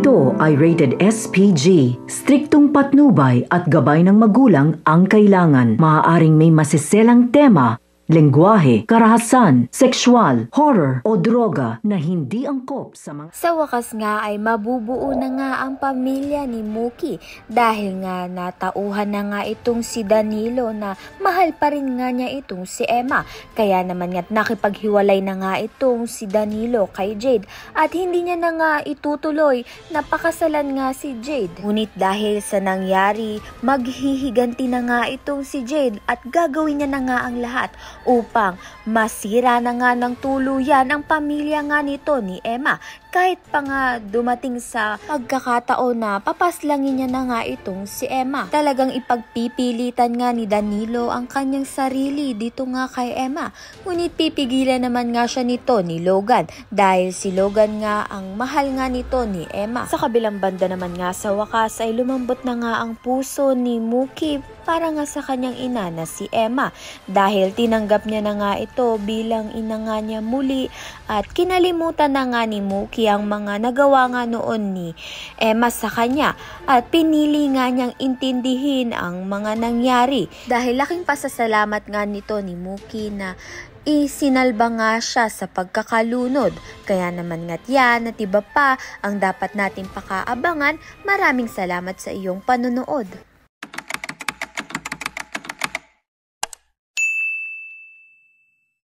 Ito ay rated SPG. Striktong patnubay at gabay ng magulang ang kailangan. Maaaring may masiselang tema, lengguwahe, karahasan, sexual, horror o droga na hindi angkop sa mga... Sa wakas nga ay mabubuo na nga ang pamilya ni Mookie dahil nga natauhan na nga itong si Danilo na mahal pa rin nga niya itong si Emma. Kaya naman nga't nakipaghiwalay na nga itong si Danilo kay Jade at hindi niya na nga itutuloy na pakasalan nga si Jade. Ngunit dahil sa nangyari, maghihiganti na nga itong si Jade at gagawin niya na nga ang lahat upang masira na nga ng tuluyan ang pamilya nga nito ni Emma. Kahit pa nga dumating sa pagkakataon na papaslangin niya na nga itong si Emma. Talagang ipagpipilitan nga ni Danilo ang kanyang sarili dito nga kay Emma. Ngunit pipigilan naman nga siya nito ni Logan dahil si Logan nga ang mahal nga nito ni Emma. Sa kabilang banda naman nga sa wakas ay lumambot na nga ang puso ni Mookie para nga sa kanyang ina na si Emma dahil tinanggap niya na nga ito bilang ina nga niya muli at kinalimutan na nga ni Mookie ang mga nagawa nga noon ni Emma sa kanya at pinili nga niyang intindihin ang mga nangyari dahil laking pasasalamat nga nito ni Mookie na isinalba nga siya sa pagkakalunod. Kaya naman nga't yan at iba pa ang dapat natin pakaabangan. Maraming salamat sa iyong panonood.